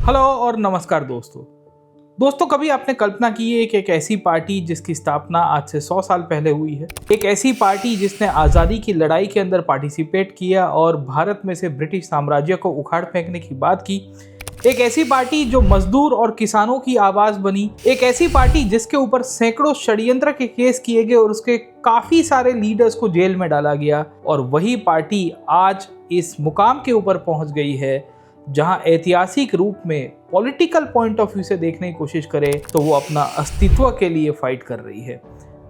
Hello और नमस्कार दोस्तों कभी आपने कल्पना की है कि एक ऐसी पार्टी जिसकी स्थापना आज से 100 साल पहले हुई है, एक ऐसी पार्टी जिसने आज़ादी की लड़ाई के अंदर पार्टिसिपेट किया और भारत में से ब्रिटिश साम्राज्य को उखाड़ फेंकने की बात की, एक ऐसी पार्टी जो मजदूर और किसानों की आवाज बनी, एक ऐसी पार्टी जिसके ऊपर सैकड़ों षड्यंत्र के केस किए गए और उसके काफी सारे लीडर्स को जेल में डाला गया, और वही पार्टी आज इस मुकाम के ऊपर पहुंच गई है जहां ऐतिहासिक रूप में पॉलिटिकल पॉइंट ऑफ व्यू से देखने की कोशिश करे तो वो अपना अस्तित्व के लिए फाइट कर रही है।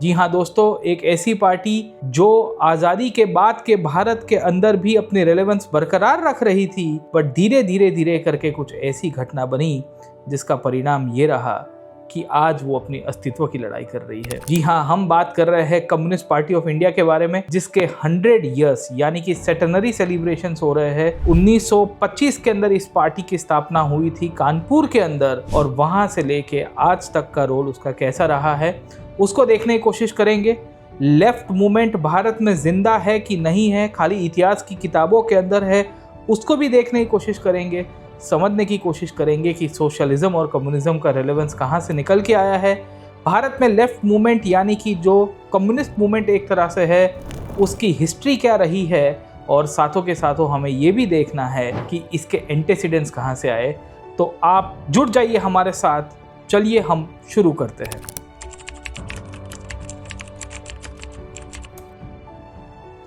जी हाँ दोस्तों, एक ऐसी पार्टी जो आज़ादी के बाद के भारत के अंदर भी अपनी रेलेवेंस बरकरार रख रही थी, बट धीरे धीरे करके कुछ ऐसी घटना बनी जिसका परिणाम ये रहा कि आज वो अपनी अस्तित्व की लड़ाई कर रही है। जी हाँ, हम बात कर रहे हैं कम्युनिस्ट पार्टी ऑफ इंडिया के बारे में, जिसके 100 इयर्स यानी कि सेटेनरी सेलिब्रेशंस हो रहे हैं। 1925 के अंदर इस पार्टी की स्थापना हुई थी कानपुर के अंदर, और वहां से लेके आज तक का रोल उसका कैसा रहा है उसको देखने की कोशिश करेंगे। लेफ्ट मूवमेंट भारत में जिंदा है कि नहीं है, खाली इतिहास की किताबों के अंदर है, उसको भी देखने की कोशिश करेंगे। समझने की कोशिश करेंगे कि सोशलिज्म और कम्युनिज्म का रेलेवेंस कहाँ से निकल के आया है। भारत में लेफ्ट मूवमेंट यानी कि जो कम्युनिस्ट मूवमेंट एक तरह से है, उसकी हिस्ट्री क्या रही है, और साथों के साथों हमें ये भी देखना है कि इसके एंटीसीडेंट्स कहाँ से आए। तो आप जुड़ जाइए हमारे साथ, चलिए हम शुरू करते हैं।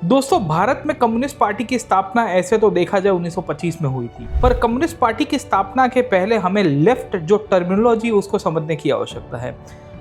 दोस्तों, भारत में कम्युनिस्ट पार्टी की स्थापना ऐसे तो देखा जाए 1925 में हुई थी, पर कम्युनिस्ट पार्टी की स्थापना के पहले हमें लेफ्ट जो टर्मिनोलॉजी उसको समझने की आवश्यकता है।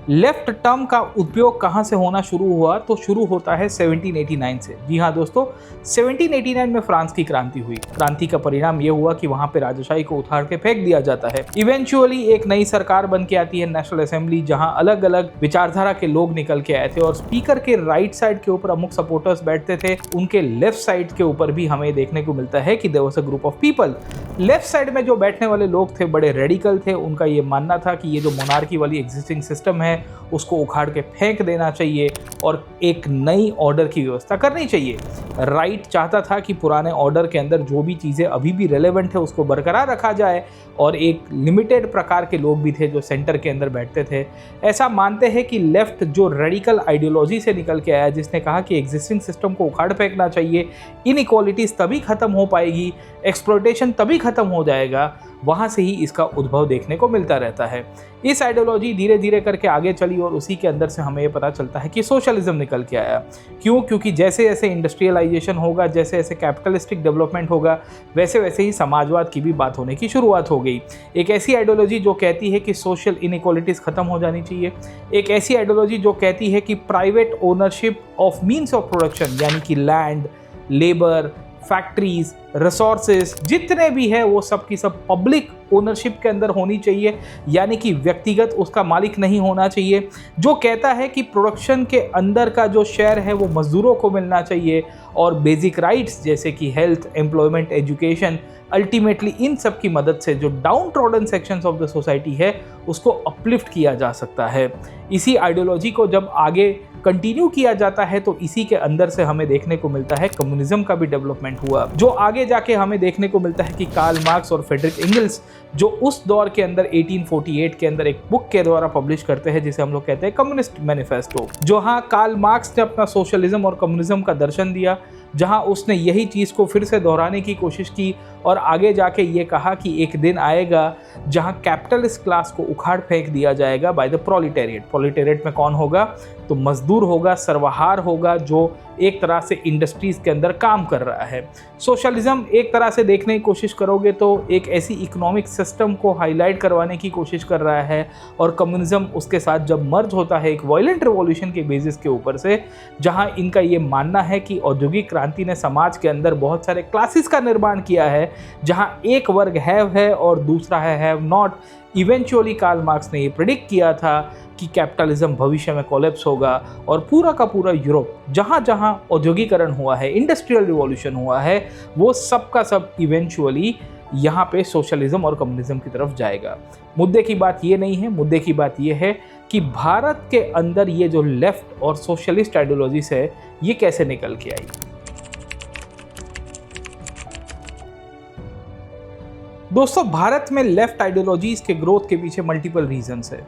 लेफ्ट टर्म का उपयोग कहां से होना शुरू हुआ, तो शुरू होता है 1789 से। जी हाँ दोस्तों, 1789 में फ्रांस की क्रांति हुई। क्रांति का परिणाम यह हुआ कि वहां पे राजाशाही को उखाड़ के फेंक दिया जाता है। इवेंचुअली एक नई सरकार बन के आती है, नेशनल असेंबली, जहां अलग अलग विचारधारा के लोग निकल के आए थे, और स्पीकर के राइट साइड के ऊपर अमुक सपोर्टर्स बैठते थे, उनके लेफ्ट साइड के ऊपर भी हमें देखने को मिलता है कि there was a group of people. Left side में जो बैठने वाले लोग थे बड़े रेडिकल थे। उनका ये मानना था कि ये जो मोनार्की वाली एग्जिस्टिंग सिस्टम है उसको उखाड़ के फेंक देना चाहिए और एक नई ऑर्डर की व्यवस्था करनी चाहिए। राइट चाहता था कि पुराने ऑर्डर के अंदर जो भी चीज़ें अभी भी रेलेवेंट है उसको बरकरार रखा जाए, और एक लिमिटेड प्रकार के लोग भी थे जो सेंटर के अंदर बैठते थे। ऐसा मानते हैं कि लेफ्ट जो रेडिकल आइडियोलॉजी से निकल के आया, जिसने कहा कि एग्जिस्टिंग सिस्टम को उखाड़ फेंकना चाहिए, इनइक्वालिटीज तभी खत्म हो पाएगी, एक्सप्लॉयटेशन तभी खत्म हो जाएगा, वहाँ से ही इसका उद्भव देखने को मिलता रहता है। इस आइडियोलॉजी धीरे धीरे करके आगे चली और उसी के अंदर से हमें ये पता चलता है कि सोशलिज्म निकल के आया। क्यों? क्योंकि जैसे जैसे इंडस्ट्रियलाइजेशन होगा, जैसे जैसे कैपिटलिस्टिक डेवलपमेंट होगा, वैसे वैसे ही समाजवाद की भी बात होने की शुरुआत हो गई। एक ऐसी आइडियोलॉजी जो कहती है कि सोशल इनइक्वालिटीज़ खत्म हो जानी चाहिए, एक ऐसी आइडियोलॉजी जो कहती है कि private ownership of means of production यानी कि लैंड, लेबर, फैक्ट्रीज, रिसोर्सेज जितने भी है वो सब की सब पब्लिक ओनरशिप के अंदर होनी चाहिए, यानी कि व्यक्तिगत उसका मालिक नहीं होना चाहिए। जो कहता है कि प्रोडक्शन के अंदर का जो शेयर है वो मजदूरों को मिलना चाहिए, और बेसिक राइट्स जैसे कि हेल्थ, एम्प्लॉयमेंट, एजुकेशन, अल्टीमेटली इन सब की मदद से जो down trodden sections of the society है उसको अपलिफ्ट किया जा सकता है। इसी आइडियोलॉजी को जब आगे कंटिन्यू किया जाता है तो इसी के अंदर से हमें देखने को मिलता है कम्युनिज्म का भी डेवलपमेंट हुआ, जो आगे जाके हमें देखने को मिलता है कि कार्ल मार्क्स और फ्रेडरिक एंगल्स जो उस दौर के अंदर 1848 के अंदर एक बुक के द्वारा पब्लिश करते हैं जिसे हम लोग कहते हैं कम्युनिस्ट मैनिफेस्टो। जो हाँ, कार्ल मार्क्स ने अपना सोशलिज्म और कम्युनिज्म का दर्शन दिया, जहां उसने यही चीज़ को फिर से दोहराने की कोशिश की और आगे जाके ये कहा कि एक दिन आएगा जहां कैपिटलिस्ट क्लास को उखाड़ फेंक दिया जाएगा बाय द प्रोलिटेरिएट। प्रोलिटेरिएट में कौन होगा? तो मजदूर होगा, सर्वहार होगा, जो एक तरह से इंडस्ट्रीज के अंदर काम कर रहा है। सोशलिज्म एक तरह से देखने की कोशिश करोगे तो एक ऐसी इकोनॉमिक सिस्टम को हाईलाइट करवाने की कोशिश कर रहा है, और कम्युनिज्म उसके साथ जब मर्ज होता है एक वायलेंट रिवॉल्यूशन के बेसिस के ऊपर से, जहां इनका ये मानना है कि औद्योगिक क्रांति ने समाज के अंदर बहुत सारे क्लासेस का निर्माण किया है, जहां एक वर्ग हैव है और दूसरा है have not. Eventually Karl Marx ने ये प्रेडिक्ट किया था कि कैपिटलिज्म भविष्य में कोलैप्स होगा, और पूरा का पूरा यूरोप जहाँ जहाँ औद्योगिकरण हुआ है, इंडस्ट्रियल रिवॉल्यूशन हुआ है, वो सब का सब इवेंचुअली यहाँ पे सोशलिज्म और कम्युनिज्म की तरफ जाएगा। मुद्दे की बात ये नहीं है, मुद्दे की बात ये है कि भारत के अंदर ये जो लेफ्ट और सोशलिस्ट आइडियोलॉजीज है ये कैसे निकल के आई। दोस्तों भारत में लेफ्ट आइडियोलॉजीज के ग्रोथ के पीछे मल्टीपल रीजंस है।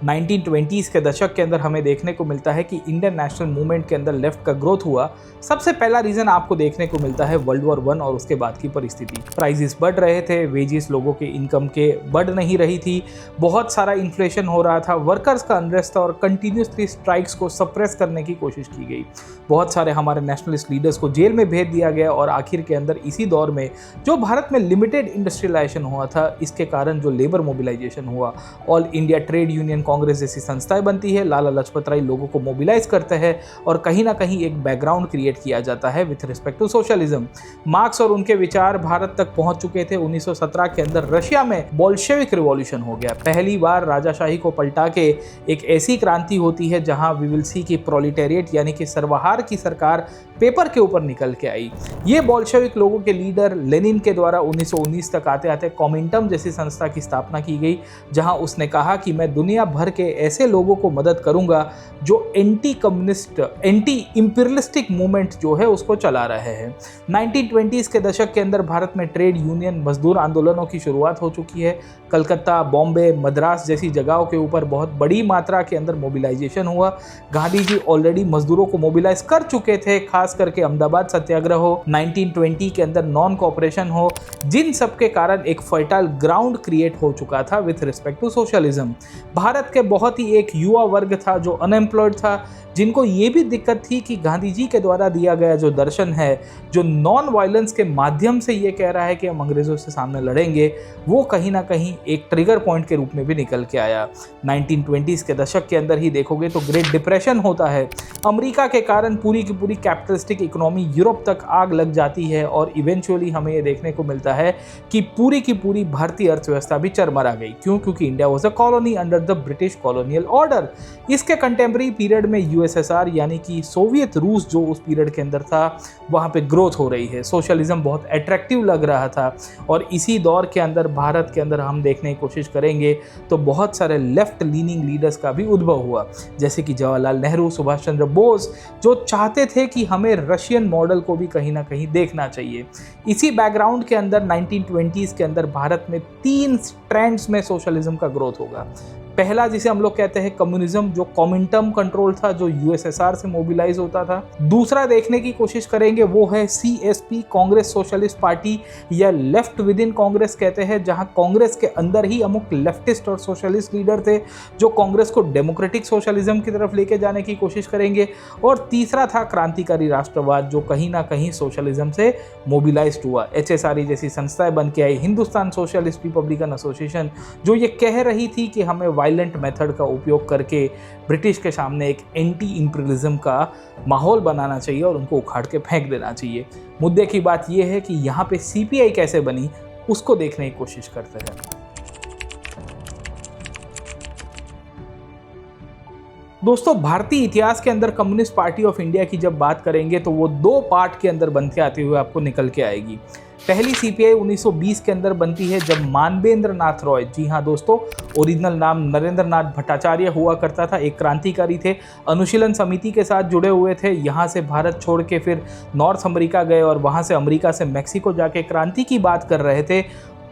1920s के दशक के अंदर हमें देखने को मिलता है कि इंडियन नेशनल मूवमेंट के अंदर लेफ्ट का ग्रोथ हुआ। सबसे पहला रीजन आपको देखने को मिलता है वर्ल्ड वॉर 1 और उसके बाद की परिस्थिति। प्राइजेस बढ़ रहे थे, वेजेस लोगों के इनकम के बढ़ नहीं रही थी, बहुत सारा इन्फ्लेशन हो रहा था, वर्कर्स का अनरेस्ट था और कंटिन्यूसली स्ट्राइक्स को सप्रेस करने की कोशिश की गई। बहुत सारे हमारे नेशनलिस्ट लीडर्स को जेल में भेज दिया गया और आखिर के अंदर इसी दौर में जो भारत में लिमिटेड इंडस्ट्रियलाइजेशन हुआ था, इसके कारण जो लेबर मोबिलाइजेशन हुआ, all India trade union Congress जैसी संस्थाएं बनती है, लाला लाजपत राय लोगों को मोबिलाइज करते हैं और कहीं ना कहीं एक बैकग्राउंड क्रिएट किया जाता है with respect to socialism. Marx और उनके विचार भारत तक पहुंच चुके थे। 1917 के अंदर रशिया में बोल्शेविक रिवॉल्यूशन हो गया। पहली बार राजाशाही को पलटा के एक ऐसी क्रांति होती है जहां वी विल सी की प्रोलिटेरिएट यानी कि सर्वहार की सरकार पेपर के ऊपर निकल के आई। ये बोल्शेविक लोगों के लीडर लेनिन के द्वारा 1919 तक आते आते कॉमिंटम जैसी संस्था की स्थापना की गई, जहां उसने कहा कि मैं दुनिया भर के ऐसे लोगों को मदद करूंगा जो anti communist, anti imperialistic movement जो है उसको चला रहे हैं। 1920s के दशक के अंदर भारत में ट्रेड यूनियन मजदूर आंदोलनों की शुरुआत हो चुकी है। कलकत्ता, बॉम्बे, मद्रास जैसी जगहों के ऊपर बहुत बड़ी मात्रा के अंदर मोबिलाइजेशन हुआ। गांधी जी ऑलरेडी मजदूरों को मोबिलाइज कर चुके थे, खास करके अहमदाबाद सत्याग्रह हो, 1920 के अंदर नॉन कोऑपरेशन हो, जिन सब के कारण एक फर्टाइल ग्राउंड क्रिएट हो चुका था with respect to socialism. Bharat के बहुत ही एक युवा वर्ग था जो अनएम्प्लॉयड था, जिनको ये भी दिक्कत थी कि गांधी जी के द्वारा दिया गया जो दर्शन है, जो नॉन वायलेंस के माध्यम से ये कह रहा है कि हम अंग्रेजों से सामने लड़ेंगे, वो कहीं ना कहीं एक ट्रिगर पॉइंट के रूप में भी निकल के आया। 1920s के दशक के अंदर ही देखोगे तो ग्रेट डिप्रेशन होता है। अमेरिका के कारण पूरी की पूरी कैपिटलिस्टिक इकोनॉमी यूरोप तक आग लग जाती है और इवेंचुअली हमें ये देखने को मिलता है कि पूरी की पूरी भारतीय अर्थव्यवस्था भी चरमरा गई। क्यों? क्योंकि India was a colony under the British colonial order. इसके कंटेम्प्रेरी पीरियड में यूएसएसआर यानी कि सोवियत रूस जो उस पीरियड के अंदर था, वहाँ पे ग्रोथ हो रही है। सोशलिज्म बहुत अट्रैक्टिव लग रहा था और इसी दौर के अंदर भारत के अंदर हम देखने की कोशिश करेंगे तो बहुत सारे लेफ्ट लीनिंग लीडर्स का भी उद्भव हुआ, जैसे कि जवाहरलाल नेहरू, सुभाष चंद्र बोस, जो चाहते थे कि हमें रशियन मॉडल को भी कहीं ना कहीं देखना चाहिए। इसी बैकग्राउंड के अंदर 1920s के अंदर भारत में 3 ट्रेंड्स में सोशलिज्म का ग्रोथ होगा। पहला जिसे हम लोग कहते हैं कम्युनिज्म, जो कॉमिंटर्म कंट्रोल था, जो यूएसएसआर से मोबिलाइज होता था। दूसरा देखने की कोशिश करेंगे वो है सीएसपी, कांग्रेस सोशलिस्ट पार्टी या लेफ्ट विद इन कांग्रेस कहते हैं, जहां कांग्रेस के अंदर ही अमुक लेफ्टिस्ट और सोशलिस्ट लीडर थे जो कांग्रेस को डेमोक्रेटिक सोशलिज्म की तरफ लेके जाने की कोशिश करेंगे। और तीसरा था क्रांतिकारी राष्ट्रवाद, जो कहीं ना कहीं सोशलिज्म से मोबिलाइज हुआ। एचएसआरई जैसी संस्थाएं बन के आई, हिंदुस्तान सोशलिस्ट रिपब्लिकन एसोसिएशन, जो ये कह रही थी कि हमें वायलेंट मेथड का उपयोग करके ब्रिटिश के सामने एक एंटी इंपीरियलिज्म का माहौल बनाना चाहिए और उनको उखाड़ के फेंक देना चाहिए। मुद्दे की बात यह है कि यहाँ पे सीपीआई कैसे बनी, उसको देखने की कोशिश करते हैं। दोस्तों भारतीय इतिहास के अंदर कम्युनिस्ट पार्टी ऑफ इंडिया की जब बात करेंगे तो वो 2 पार्ट के अंदर बनते आते हुए आपको निकल के आएगी। पहली सीपीआई 1920 के अंदर बनती है जब मानवेंद्र नाथ रॉय, जी हाँ दोस्तों, ओरिजिनल नाम नरेंद्र नाथ भट्टाचार्य हुआ करता था, एक क्रांतिकारी थे, अनुशीलन समिति के साथ जुड़े हुए थे। यहाँ से भारत छोड़ के फिर नॉर्थ अमेरिका गए और वहाँ से अमेरिका से मैक्सिको जाके क्रांति की बात कर रहे थे।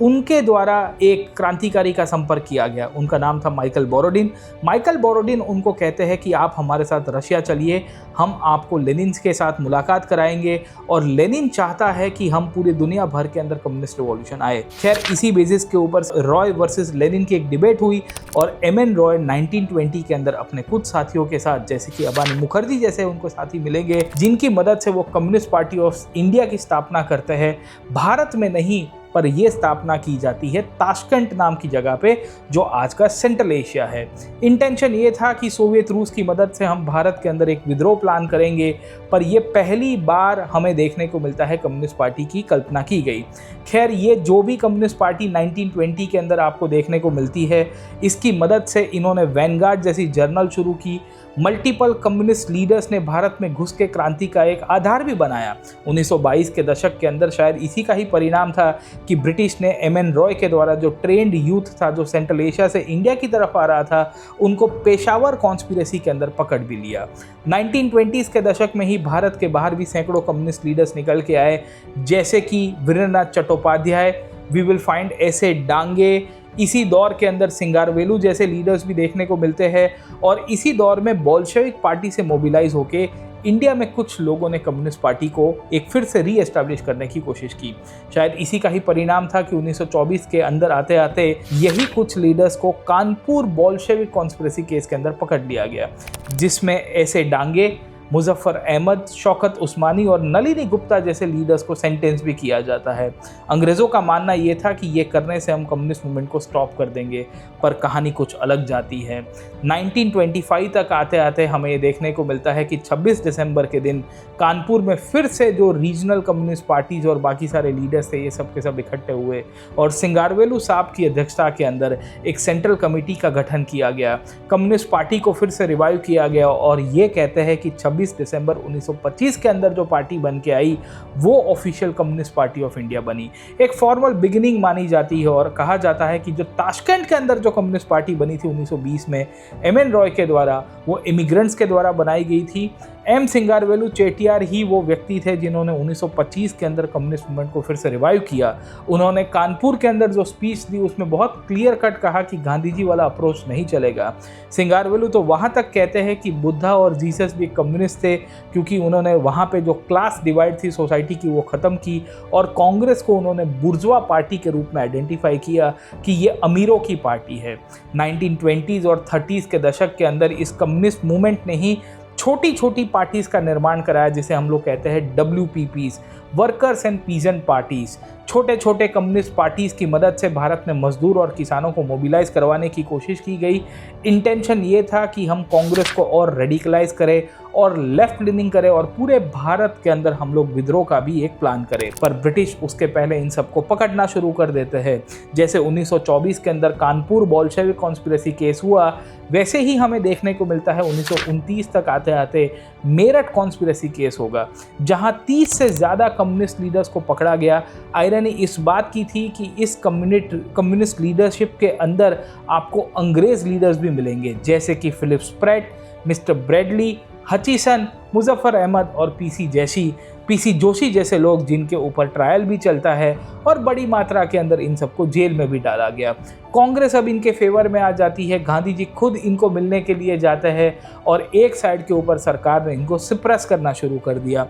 उनके द्वारा एक क्रांतिकारी का संपर्क किया गया, उनका नाम था माइकल बोरोडिन। माइकल बोरोडिन उनको कहते हैं कि आप हमारे साथ रशिया चलिए, हम आपको लेनिन के साथ मुलाकात कराएंगे और लेनिन चाहता है कि हम पूरी दुनिया भर के अंदर कम्युनिस्ट रिवॉल्यूशन आए। खैर इसी बेसिस के ऊपर रॉय वर्सेस लेनिन की एक डिबेट हुई और एमएन रॉय 1920 के अंदर अपने कुछ साथियों के साथ, जैसे कि अबानी मुखर्जी जैसे उनको साथी मिलेंगे, जिनकी मदद से वो कम्युनिस्ट पार्टी ऑफ इंडिया की स्थापना करते हैं। भारत में नहीं, पर यह स्थापना की जाती है ताशकंद नाम की जगह पे, जो आज का सेंट्रल एशिया है। इंटेंशन ये था कि सोवियत रूस की मदद से हम भारत के अंदर एक विद्रोह प्लान करेंगे, पर यह पहली बार हमें देखने को मिलता है कम्युनिस्ट पार्टी की कल्पना की गई। खैर ये जो भी कम्युनिस्ट पार्टी 1920 के अंदर आपको देखने को मिलती है, इसकी मदद से इन्होंने वैनगार्ड जैसी जर्नल शुरू की। मल्टीपल कम्युनिस्ट लीडर्स ने भारत में घुस के क्रांति का एक आधार भी बनाया। 1922 के दशक के अंदर शायद इसी का ही परिणाम था कि ब्रिटिश ने एमएन रॉय के द्वारा जो ट्रेंड यूथ था, जो सेंट्रल एशिया से इंडिया की तरफ आ रहा था, उनको पेशावर कॉन्स्पिरेसी के अंदर पकड़ भी लिया। 1920s के दशक में ही भारत के बाहर भी सैकड़ों कम्युनिस्ट लीडर्स निकल के आए, जैसे कि Virendranath Chattopadhyay, we will find ऐसे डांगे, इसी दौर के अंदर सिंगारवेलू जैसे लीडर्स भी देखने को मिलते हैं। और इसी दौर में बोल्शेविक पार्टी से मोबिलाइज होके इंडिया में कुछ लोगों ने कम्युनिस्ट पार्टी को एक फिर से री एस्टैब्लिश करने की कोशिश की। शायद इसी का ही परिणाम था कि 1924 के अंदर आते आते यही कुछ लीडर्स को कानपुर बोल्शेविक कॉन्स्पिरेसी केस के अंदर पकड़ लिया गया, जिसमें ऐसे डांगे, मुजफ्फर अहमद, शौकत उस्मानी और नलिनी गुप्ता जैसे लीडर्स को सेंटेंस भी किया जाता है। अंग्रेज़ों का मानना ये था कि ये करने से हम कम्युनिस्ट मूवमेंट को स्टॉप कर देंगे, पर कहानी कुछ अलग जाती है। 1925 तक आते आते हमें ये देखने को मिलता है कि 26 दिसंबर के दिन कानपुर में फिर से जो रीजनल कम्युनिस्ट पार्टीज और बाकी सारे लीडर्स थे ये सब के सब इकट्ठे हुए और सिंगारवेलू साहब की अध्यक्षता के अंदर एक सेंट्रल कमेटी का गठन किया गया। कम्युनिस्ट पार्टी को फिर से रिवाइव किया गया और ये कहते हैं कि 26 दिसंबर 1925 के अंदर जो पार्टी बन के आई वो official communist party of India बनी। एक फॉर्मल बिगिनिंग मानी जाती है और कहा जाता है कि जो ताशकंद के अंदर जो कम्युनिस्ट पार्टी बनी थी 1920 में एम.एन. रॉय के द्वारा, वो इमिग्रेंट्स के द्वारा बनाई गई थी। एम सिंगारवेलू चेटियार ही वो व्यक्ति थे जिन्होंने 1925 के अंदर कम्युनिस्ट मूवमेंट को फिर से रिवाइव किया। उन्होंने कानपुर के अंदर जो स्पीच दी उसमें बहुत क्लियर कट कहा कि गांधी जी वाला अप्रोच नहीं चलेगा। सिंगारवेलू तो वहाँ तक कहते हैं कि बुद्धा और जीसस भी कम्युनिस्ट थे, क्योंकि उन्होंने वहाँ पे जो क्लास डिवाइड थी सोसाइटी की वो ख़त्म की और कांग्रेस को उन्होंने बुर्जुआ पार्टी के रूप में आइडेंटिफाई किया कि ये अमीरों की पार्टी है। 1920s और 30s के दशक के अंदर इस कम्युनिस्ट मूवमेंट ने ही छोटी छोटी पार्टीज का निर्माण कराया, जिसे हम लोग कहते हैं WPPs, workers and peasant parties. छोटे छोटे कम्युनिस्ट पार्टीज की मदद से भारत में मजदूर और किसानों को मोबिलाइज करवाने की कोशिश की गई। इंटेंशन ये था कि हम कांग्रेस को और रेडिकलाइज करें और लेफ्ट लीनिंग करें और पूरे भारत के अंदर हम लोग विद्रोह का भी एक प्लान करें, पर ब्रिटिश उसके पहले इन सबको पकड़ना शुरू कर देते हैं। जैसे 1924 के अंदर कानपुर बोल्शेविक कॉन्स्पिरेसी केस हुआ, वैसे ही हमें देखने को मिलता है 1929 तक आते आते मेरठ कॉन्स्पिरेसी केस होगा, जहां 30 से ज़्यादा कम्युनिस्ट लीडर्स को पकड़ा गया। आयरनी इस बात की थी कि इस कम्युनिस्ट लीडरशिप के अंदर आपको अंग्रेज लीडर्स भी मिलेंगे, जैसे कि Philip Spratt, mister Bradley, Hutchinson, Muzaffar Ahmed और पीसी जोशी जैसे लोग, जिनके ऊपर ट्रायल भी चलता है और बड़ी मात्रा के अंदर इन सबको जेल में भी डाला गया। कांग्रेस अब इनके फेवर में आ जाती है, गांधी जी खुद इनको मिलने के लिए जाते हैं और एक साइड के ऊपर सरकार ने इनको सप्रेस करना शुरू कर दिया।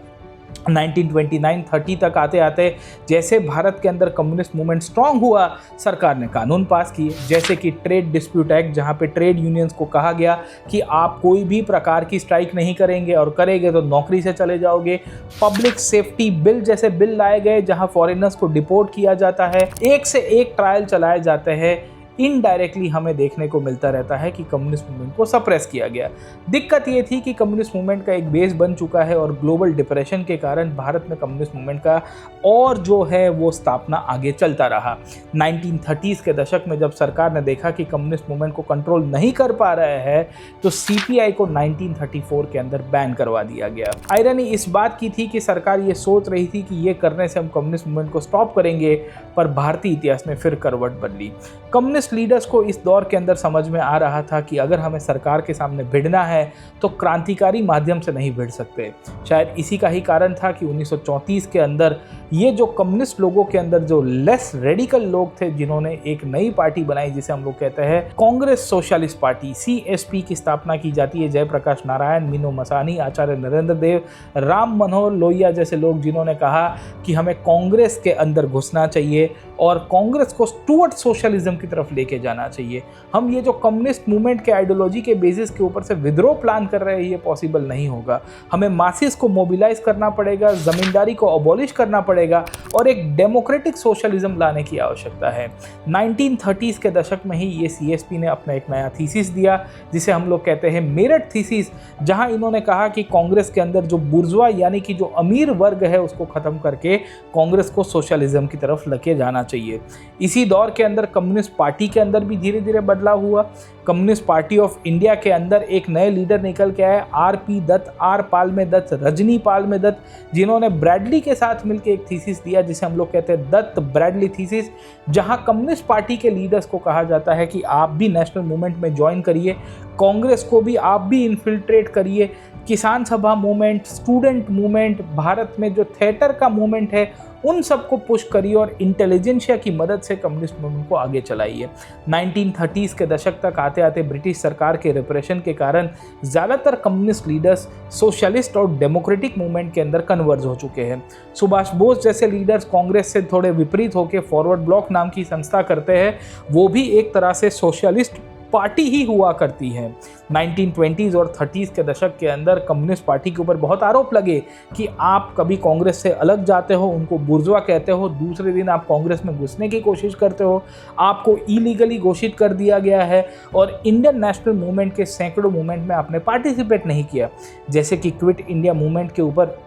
1929-30 तक आते आते जैसे भारत के अंदर कम्युनिस्ट मूवमेंट स्ट्रांग हुआ, सरकार ने कानून पास किए, जैसे कि ट्रेड डिस्प्यूट एक्ट, जहां पे ट्रेड यूनियंस को कहा गया कि आप कोई भी प्रकार की स्ट्राइक नहीं करेंगे और करेंगे तो नौकरी से चले जाओगे। पब्लिक सेफ्टी बिल जैसे बिल लाए गए, जहां फॉरेनर्स को डिपोर्ट किया जाता है, एक से एक ट्रायल चलाए जाते हैं। इनडायरेक्टली हमें देखने को मिलता रहता है कि कम्युनिस्ट मूवमेंट को सप्रेस किया गया। दिक्कत ये थी कि कम्युनिस्ट मूवमेंट का एक बेस बन चुका है और ग्लोबल डिप्रेशन के कारण भारत में कम्युनिस्ट मूवमेंट का और जो है वो स्थापना आगे चलता रहा। 1930s के दशक में जब सरकार ने देखा कि कम्युनिस्ट मूवमेंट को कंट्रोल नहीं कर पा रहे हैं, तो CPI को 1934 के अंदर बैन करवा दिया गया। आयरनी इस बात की थी कि सरकार ये सोच रही थी कि ये करने से हम कम्युनिस्ट मूवमेंट को स्टॉप करेंगे, पर भारतीय इतिहास में फिर करवट बदली। कम्युनिस्ट लीडर्स को इस दौर के अंदर समझ में आ रहा था कि अगर हमें सरकार के सामने भिड़ना है तो क्रांतिकारी माध्यम से नहीं भिड़ सकते। शायद इसी का ही कारण था कि 1934 के अंदर ये जो कम्युनिस्ट लोगों के अंदर जो लेस रेडिकल लोग थे, जिन्होंने एक नई पार्टी बनाई जिसे हम लोग कहते हैं कांग्रेस सोशलिस्ट पार्टी, CSP की स्थापना की जाती है। जयप्रकाश नारायण, मीनू मसानी, आचार्य नरेंद्र देव, राम मनोहर लोहिया जैसे लोग, जिन्होंने कहा कि हमें कांग्रेस के अंदर घुसना चाहिए और कांग्रेस को टुवर्ड सोशलिज्म की तरफ लेके जाना चाहिए। हम ये जो कम्युनिस्ट मूवमेंट के आइडियोलॉजी के बेसिस के ऊपर से विद्रोह प्लान कर रहे हैं, ये पॉसिबल नहीं होगा। हमें मासेस को मोबिलाइज करना पड़ेगा, जमींदारी को अबॉलिश करना पड़ेगा और एक डेमोक्रेटिक सोशलिज्म लाने की आवश्यकता है। 1930s के दशक में ही ये CSP ने अपना एक नया थीसिस दिया, जिसे हम लोग कहते हैं मेरठ थीसिस, जहां इन्होंने कहा कि कांग्रेस के अंदर जो बुर्जुआ यानी कि जो अमीर वर्ग है उसको खत्म करके कांग्रेस को सोशलिज्म की तरफ लेके जाना चाहिए। इसी दौर के अंदर कम्युनिस्ट पार्टी के अंदर भी धीरे धीरे बदलाव हुआ। कम्युनिस्ट पार्टी ऑफ इंडिया के अंदर एक नए लीडर निकल के आए, RP दत्त, R पालमे दत्त, रजनी पालमे दत्त, जिन्होंने ब्रैडली के साथ मिलकर एक थीसिस दिया जिसे हम लोग कहते हैं दत्त ब्रैडली थीसिस, जहां कम्युनिस्ट पार्टी के लीडर्स को कहा जाता है कि आप भी नेशनल मूवमेंट में ज्वाइन करिए, कांग्रेस को भी आप भी इन्फिल्ट्रेट करिए, किसान सभा मूवमेंट, स्टूडेंट मूवमेंट, भारत में जो थिएटर का मूवमेंट है, उन सबको पुश करी और इंटेलिजेंशिया की मदद से कम्युनिस्ट मूवमेंट को आगे चलाइए। 1930s के दशक तक आते आते ब्रिटिश सरकार के रिप्रेशन के कारण ज़्यादातर कम्युनिस्ट लीडर्स सोशलिस्ट और डेमोक्रेटिक मूवमेंट के अंदर कन्वर्ज हो चुके हैं। सुभाष बोस जैसे लीडर्स कांग्रेस से थोड़े विपरीत होकर फॉरवर्ड ब्लॉक नाम की संस्था करते हैं, वो भी एक तरह से सोशलिस्ट पार्टी ही हुआ करती है। 1920s और 30s के दशक के अंदर कम्युनिस्ट पार्टी के ऊपर बहुत आरोप लगे कि आप कभी कांग्रेस से अलग जाते हो, उनको बुर्जुआ कहते हो, दूसरे दिन आप कांग्रेस में घुसने की कोशिश करते हो, आपको इलीगली घोषित कर दिया गया है और इंडियन नेशनल मूवमेंट के सैकड़ों मूवमेंट में आपने पार्टिसिपेट नहीं किया। जैसे कि क्विट इंडिया मूवमेंट के ऊपर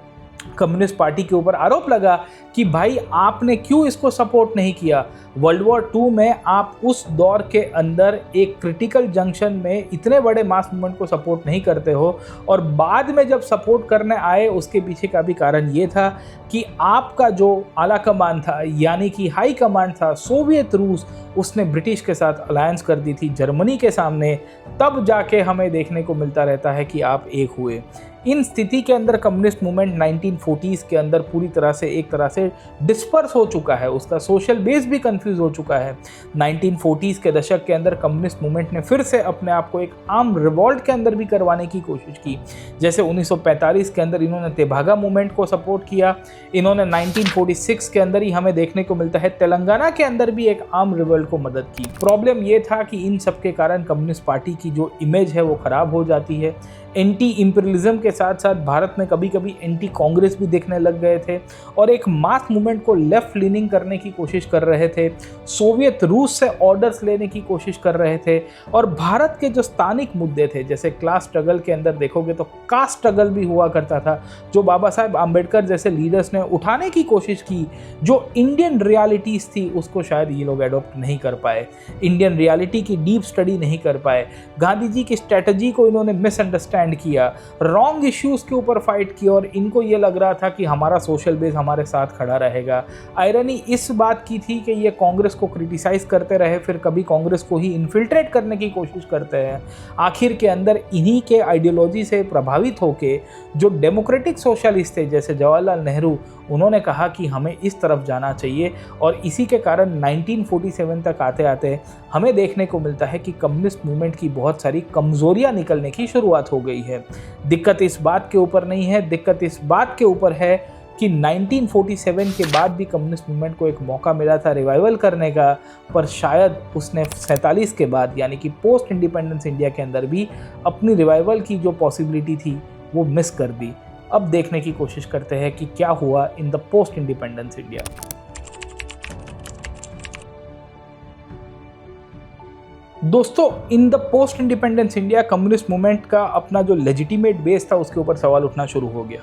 कम्युनिस्ट पार्टी के ऊपर आरोप लगा कि भाई आपने क्यों इसको सपोर्ट नहीं किया। वर्ल्ड वॉर 2 में आप उस दौर के अंदर एक क्रिटिकल जंक्शन में इतने बड़े मास मूवमेंट को सपोर्ट नहीं करते हो, और बाद में जब सपोर्ट करने आए उसके पीछे का भी कारण ये था कि आपका जो आला कमान था, यानी कि हाई कमांड था, सोवियत रूस, उसने ब्रिटिश के साथ अलायंस कर दी थी जर्मनी के सामने। तब जाके हमें देखने को मिलता रहता है कि आप एक हुए। इन स्थिति के अंदर कम्युनिस्ट मूवमेंट 1940s के अंदर पूरी तरह से एक तरह से डिस्पर्स हो चुका है, उसका सोशल बेस भी कंफ्यूज हो चुका है। 1940s के दशक के अंदर कम्युनिस्ट मूवमेंट ने फिर से अपने आप को एक आर्म रिवॉल्ट के अंदर भी करवाने की कोशिश की। जैसे 1945 के अंदर इन्होंने तेभागा मूवमेंट को सपोर्ट किया। इन्होंने 1946 के अंदर ही हमें देखने को मिलता है तेलंगाना के अंदर भी एक आर्म रिवॉल्ट को मदद की। प्रॉब्लम ये था कि इन सब के कारण कम्युनिस्ट पार्टी की जो इमेज है वो खराब हो जाती है। एंटी इंपीरियलिज्म के साथ साथ भारत में कभी कभी एंटी कांग्रेस भी दिखने लग गए थे और एक मास मूवमेंट को लेफ्ट लीनिंग करने की कोशिश कर रहे थे। सोवियत रूस से ऑर्डर्स लेने की कोशिश कर रहे थे और भारत के जो स्थानिक मुद्दे थे, जैसे क्लास स्ट्रगल के अंदर देखोगे तो कास्ट स्ट्रगल भी हुआ करता था, जो बाबा साहेब आम्बेडकर जैसे लीडर्स ने उठाने की कोशिश की। जो इंडियन रियलिटीज़ थी उसको शायद ये लोग एडॉप्ट नहीं कर पाए, इंडियन रियलिटी की डीप स्टडी नहीं कर पाए। गांधी जी की स्ट्रेटजी को इन्होंने मिसअंडरस्टैंड किया, रॉन्ग इश्यूज के ऊपर फाइट किया और इनको ये लग रहा था कि हमारा सोशल बेस हमारे साथ खड़ा रहेगा। आयरनी इस बात की थी कि ये कांग्रेस को क्रिटिसाइज करते रहे, फिर कभी कांग्रेस को ही इन्फिल्ट्रेट करने की कोशिश करते हैं। आखिर के अंदर इन्हीं के आइडियोलॉजी से प्रभावित होके जो डेमोक्रेटिक सोशलिस्ट थे जैसे जवाहरलाल नेहरू, उन्होंने कहा कि हमें इस तरफ जाना चाहिए और इसी के कारण 1947 तक आते आते हमें देखने को मिलता है कि कम्युनिस्ट मूवमेंट की बहुत सारी कमजोरियां निकलने की शुरुआत हो गई है। दिक्कत इस बात के ऊपर नहीं है, दिक्कत इस बात के ऊपर है कि 1947 के बाद भी कम्युनिस्ट मूवमेंट को एक मौका मिला था रिवाइवल करने का, पर शायद उसने 47 के बाद यानी कि पोस्ट इंडिपेंडेंस इंडिया के अंदर भी अपनी रिवाइवल की जो पॉसिबिलिटी थी वो मिस कर दी। अब देखने की कोशिश करते हैं कि क्या हुआ in the post independence India. दोस्तों, in the post independence India communist movement का अपना जो लेजिटिमेट बेस था उसके ऊपर सवाल उठना शुरू हो गया।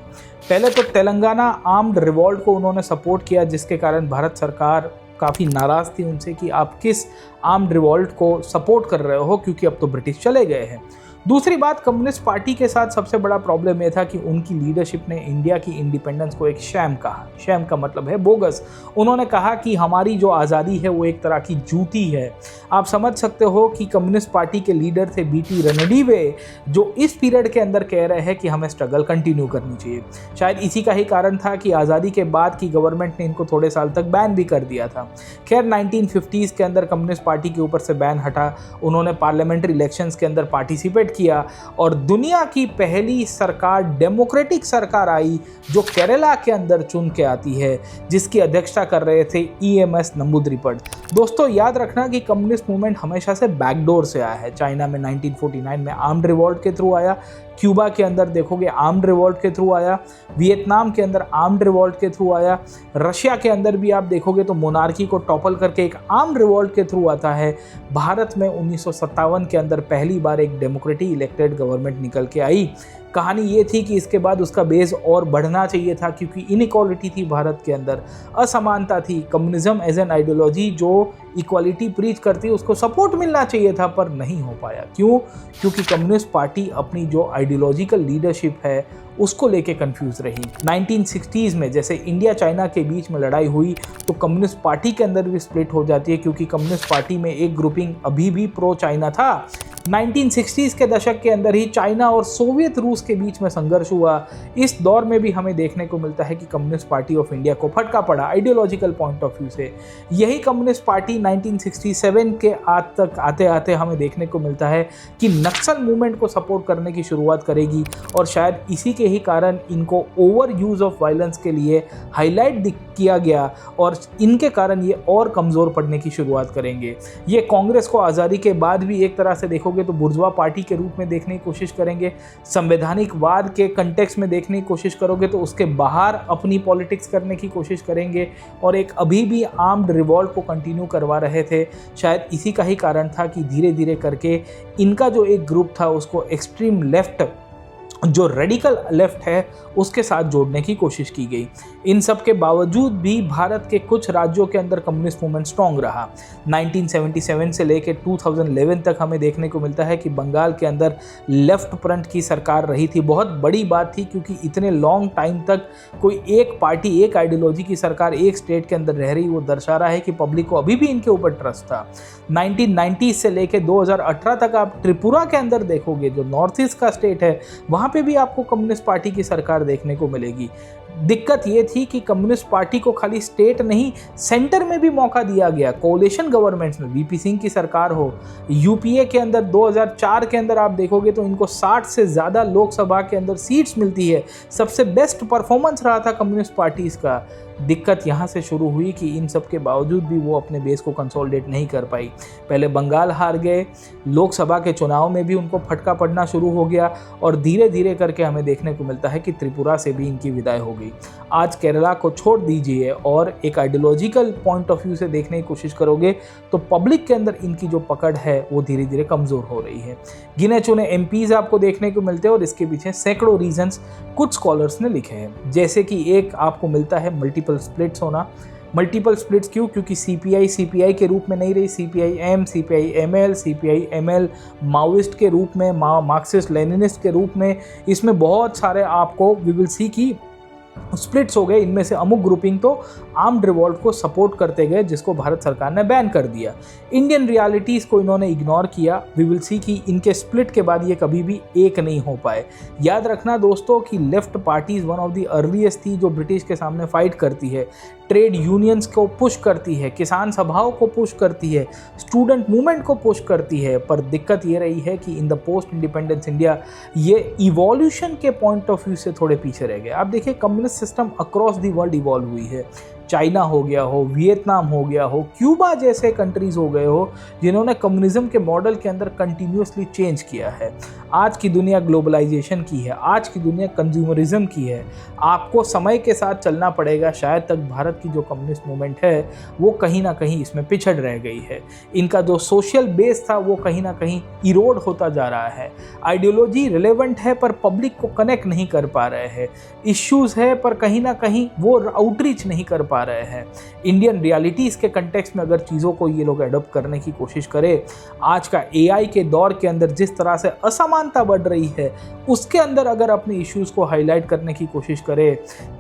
पहले तो तेलंगाना आर्म्ड रिवॉल्ट को उन्होंने सपोर्ट किया, जिसके कारण भारत सरकार काफ़ी नाराज़ थी उनसे कि आप किस आर्म्ड रिवॉल्ट को सपोर्ट कर रहे हो, क्योंकि अब तो ब्रिटिश चले गए हैं। दूसरी बात, कम्युनिस्ट पार्टी के साथ सबसे बड़ा प्रॉब्लम यह था कि उनकी लीडरशिप ने इंडिया की इंडिपेंडेंस को एक शैम कहा। शैम का मतलब है बोगस। उन्होंने कहा कि हमारी जो आज़ादी है वो एक तरह की जूती है। आप समझ सकते हो कि कम्युनिस्ट पार्टी के लीडर थे बीटी रणदीवे, जो इस पीरियड के अंदर कह रहे हैं कि हमें स्ट्रगल कंटिन्यू करनी चाहिए। शायद इसी का ही कारण था कि आज़ादी के बाद की गवर्नमेंट ने इनको थोड़े साल तक बैन भी कर दिया था। खैर 1950s के अंदर कम्युनिस्ट पार्टी के ऊपर से बैन हटा, उन्होंने पार्लियामेंट्री इलेक्शंस के अंदर पार्टिसिपेट किया और दुनिया की पहली सरकार, डेमोक्रेटिक सरकार आई जो केरला के अंदर चुन के आती है, जिसकी अध्यक्षता कर रहे थे EMS नंबूदिरिपड। दोस्तों, याद रखना कि कम्युनिस्ट मूवमेंट हमेशा से बैकडोर से आया है। चाइना में 1949 में आर्म्ड रिवॉल्ट के थ्रू आया, क्यूबा के अंदर देखोगे आर्म्ड रिवॉल्ट के थ्रू आया, वियतनाम के अंदर आर्म्ड रिवॉल्ट के थ्रू आया, रशिया के अंदर भी आप देखोगे तो मोनार्की को टॉपल करके एक आर्म्ड रिवॉल्ट के थ्रू आता है। भारत में 1957 के अंदर पहली बार एक डेमोक्रेटिक इलेक्टेड गवर्नमेंट निकल के आई। कहानी ये थी कि इसके बाद उसका बेस और बढ़ना चाहिए था, क्योंकि इनइक्वालिटी थी भारत के अंदर, असमानता थी। कम्युनिज्म एज एन आइडियोलॉजी जो इक्वालिटी प्रीच करती है उसको सपोर्ट मिलना चाहिए था, पर नहीं हो पाया। क्यों? क्योंकि कम्युनिस्ट पार्टी अपनी जो आइडियोलॉजिकल लीडरशिप है उसको लेके कंफ्यूज रही। 1960s में जैसे इंडिया चाइना के बीच में लड़ाई हुई तो कम्युनिस्ट पार्टी के अंदर भी स्प्लिट हो जाती है, क्योंकि कम्युनिस्ट पार्टी में एक ग्रुपिंग अभी भी प्रो चाइना था, 1960s के दशक के अंदर ही चाइना और सोवियत रूस के बीच में संघर्ष हुआ। इस दौर में भी हमें देखने को मिलता है कि कम्युनिस्ट पार्टी ऑफ इंडिया को फटका पड़ा आइडियोलॉजिकल पॉइंट ऑफ व्यू से। यही कम्युनिस्ट पार्टी 1967 के तक आते आते हमें देखने को मिलता है कि नक्सल मूवमेंट को सपोर्ट करने की शुरुआत करेगी, और शायद इसी के ही कारण इनको ओवर यूज ऑफ वायलेंस के लिए हाईलाइट किया गया और इनके कारण ये और कमज़ोर पड़ने की शुरुआत करेंगे। ये कांग्रेस को आज़ादी के बाद भी एक तरह से देखोगे तो बुर्जुआ पार्टी के रूप में देखने की कोशिश करेंगे, संवैधानिकवाद के कंटेक्स्ट में देखने की कोशिश करोगे तो उसके बाहर अपनी पॉलिटिक्स करने की कोशिश करेंगे, और एक अभी भी आर्म्ड रिवॉल्ट को कंटिन्यू करवा रहे थे। शायद इसी का ही कारण था कि धीरे धीरे करके इनका जो एक ग्रुप था उसको एक्सट्रीम लेफ्ट, जो रेडिकल लेफ्ट है, उसके साथ जोड़ने की कोशिश की गई। इन सब के बावजूद भी भारत के कुछ राज्यों के अंदर कम्युनिस्ट मूवमेंट स्ट्रॉन्ग रहा। 1977 से लेकर 2011 तक हमें देखने को मिलता है कि बंगाल के अंदर लेफ्ट फ्रंट की सरकार रही थी। बहुत बड़ी बात थी, क्योंकि इतने लॉन्ग टाइम तक कोई एक पार्टी, एक आइडियोलॉजी की सरकार एक स्टेट के अंदर रह रही, वो दर्शा रहा है कि पब्लिक को अभी भी इनके ऊपर ट्रस्ट था। 1990 से लेकर 2018 तक आप त्रिपुरा के अंदर देखोगे, जो नॉर्थ ईस्ट का स्टेट है, वहाँ पे भी आपको कम्युनिस्ट पार्टी की सरकार देखने को मिलेगी। दिक्कत ये थी कि कम्युनिस्ट पार्टी को खाली स्टेट नहीं, सेंटर में भी मौका दिया गया। कोalition गवर्नमेंट्स में वीपी सिंह की सरकार हो, यूपीए के अंदर 2004 के अंदर आप देखोगे तो इनको 60 से ज़्यादा लोकसभा के अंदर सीट्स मिलती है। सबसे बेस्ट परफॉर्मेंस रहा था कम्युनिस्ट पार्टीज़ का। दिक्कत यहाँ से शुरू हुई कि इन सब के बावजूद भी वो अपने बेस को कंसोलिडेट नहीं कर पाई। पहले बंगाल हार गए, लोकसभा के चुनाव में भी उनको फटका पड़ना शुरू हो गया, और धीरे धीरे करके हमें देखने को मिलता है कि त्रिपुरा से भी इनकी विदाई हो गई। आज केरला को छोड़ दीजिए और एक आइडियोलॉजिकल पॉइंट ऑफ व्यू से देखने की कोशिश करोगे तो पब्लिक के अंदर इनकी जो पकड़ है वो धीरे धीरे कमज़ोर हो रही है। गिने चुने एमपीज आपको देखने को मिलते हैं, और इसके पीछे सैकड़ों रीजंस कुछ स्कॉलर्स ने लिखे हैं। जैसे कि एक आपको मिलता है मल्टीपल स्प्लिट्स होना। मल्टीपल स्प्लिट्स क्यों? क्योंकि सीपीआई के रूप में नहीं रही, सीपीआईएम, सीपीआईएमएल, सीपीआईएमएल माओइस्ट के रूप में, मार्क्सिस्ट लेनिनिस्ट के रूप में, इसमें बहुत सारे आपको वी विल सी की स्प्लिट्स हो गए। इनमें से अमुक ग्रुपिंग तो आर्म्ड रिवॉल्ट को सपोर्ट करते गए, जिसको भारत सरकार ने बैन कर दिया। इंडियन रियलिटीज़ को इन्होंने इग्नोर किया। वी विल सी कि इनके स्प्लिट के बाद ये कभी भी एक नहीं हो पाए। याद रखना दोस्तों कि left parties one of the earliest थी जो ब्रिटिश के सामने फाइट करती है, ट्रेड यूनियंस को पुश करती है, किसान सभाओं को पुश करती है, स्टूडेंट मूवमेंट को पुश करती है। पर दिक्कत ये रही है कि इन द पोस्ट इंडिपेंडेंस इंडिया ये इवोल्यूशन के पॉइंट ऑफ व्यू से थोड़े पीछे रह गए। आप देखिए communist system across the world evolve हुई है। चाइना हो गया हो, वियतनाम हो गया हो, क्यूबा जैसे कंट्रीज़ हो गए हो, जिन्होंने कम्युनिज्म के मॉडल के अंदर कंटिन्यूसली चेंज किया है। आज की दुनिया ग्लोबलाइजेशन की है, आज की दुनिया कंज्यूमरिज्म की है। आपको समय के साथ चलना पड़ेगा। शायद तक भारत की जो कम्युनिस्ट मूवमेंट है वो कहीं ना कहीं इसमें पिछड़ रह गई है। इनका जो सोशल बेस था वो कहीं ना कहीं इरोड होता जा रहा है। आइडियोलॉजी रिलेवेंट है पर पब्लिक को कनेक्ट नहीं कर पा रहे हैं। इश्यूज़ है पर कहीं ना कहीं वो आउटरीच नहीं कर पा रहे हैं। इंडियन रियलिटीज़ के कंटेक्स्ट में अगर चीज़ों को ये लोग एडॉप्ट करने की कोशिश करें, आज का एआई के दौर के अंदर जिस तरह से असमानता बढ़ रही है उसके अंदर अगर अपने इश्यूज़ को हाईलाइट करने की कोशिश करें,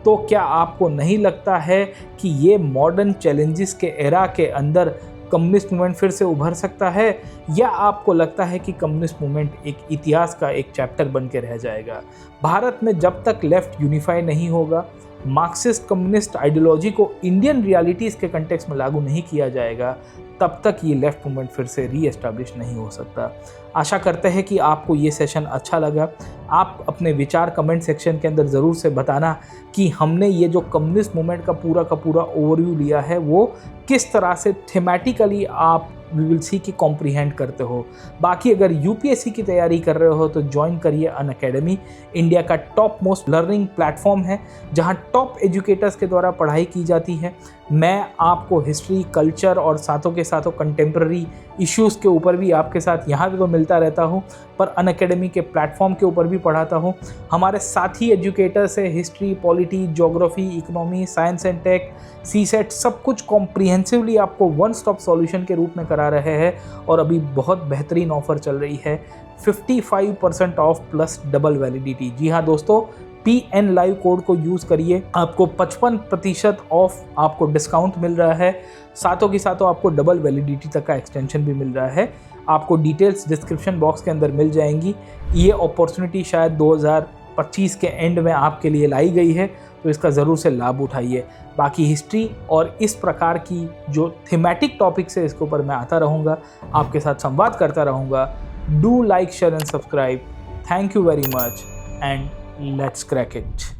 तो क्या आपको नहीं लगता है कि ये मॉडर्न चैलेंजेस के एरा के अंदर कम्युनिस्ट मूवमेंट फिर से उभर सकता है? या आपको लगता है कि कम्युनिस्ट मूवमेंट एक इतिहास का एक चैप्टर बन के रह जाएगा? भारत में जब तक लेफ्ट यूनिफाई नहीं होगा, मार्क्सिस्ट कम्युनिस्ट आइडियोलॉजी को इंडियन रियलिटीज़ के कंटेक्स्ट में लागू नहीं किया जाएगा, तब तक ये लेफ्ट मूवमेंट फिर से रीएस्टैब्लिश नहीं हो सकता। आशा करते हैं कि आपको ये सेशन अच्छा लगा। आप अपने विचार कमेंट सेक्शन के अंदर ज़रूर से बताना कि हमने ये जो कम्युनिस्ट मूवमेंट का पूरा ओवरव्यू लिया है वो किस तरह से थीमेटिकली आप वी विल सी की कॉम्प्रीहेंड करते हो। बाकी अगर यूपीएससी की तैयारी कर रहे हो तो ज्वाइन करिए अनअकैडमी। इंडिया का टॉप मोस्ट लर्निंग प्लेटफॉर्म है जहां टॉप एजुकेटर्स के द्वारा पढ़ाई की जाती है। मैं आपको हिस्ट्री, कल्चर और साथों के साथों कंटेम्प्रेरी इश्यूज़ के ऊपर भी आपके साथ यहाँ पे तो मिलता रहता हूँ, पर अनअकैडमी के प्लेटफॉर्म के ऊपर भी पढ़ाता हूँ। हमारे साथी एजुकेटर्स है history, polity, geography, economy, science and tech, CSAT, सब कुछ कॉम्प्रिहेंसिवली आपको वन स्टॉप सॉल्यूशन के रूप में करा रहे हैं। और अभी बहुत बेहतरीन ऑफर चल रही है, 55% ऑफ प्लस डबल वैलिडिटी। जी हाँ दोस्तों, PN लाइव कोड को यूज़ करिए, आपको 55% ऑफ आपको डिस्काउंट मिल रहा है। साथों के साथों आपको डबल वैलिडिटी तक का एक्सटेंशन भी मिल रहा है। आपको डिटेल्स डिस्क्रिप्शन बॉक्स के अंदर मिल जाएंगी। ये अपॉर्चुनिटी शायद 2025 के एंड में आपके लिए लाई गई है, तो इसका ज़रूर से लाभ उठाइए। बाकी हिस्ट्री और इस प्रकार की जो थीमेटिक टॉपिक्स है, इसके ऊपर मैं आता रहूँगा, आपके साथ संवाद करता रहूँगा। Do like, share and subscribe. Thank you very much and let's crack it.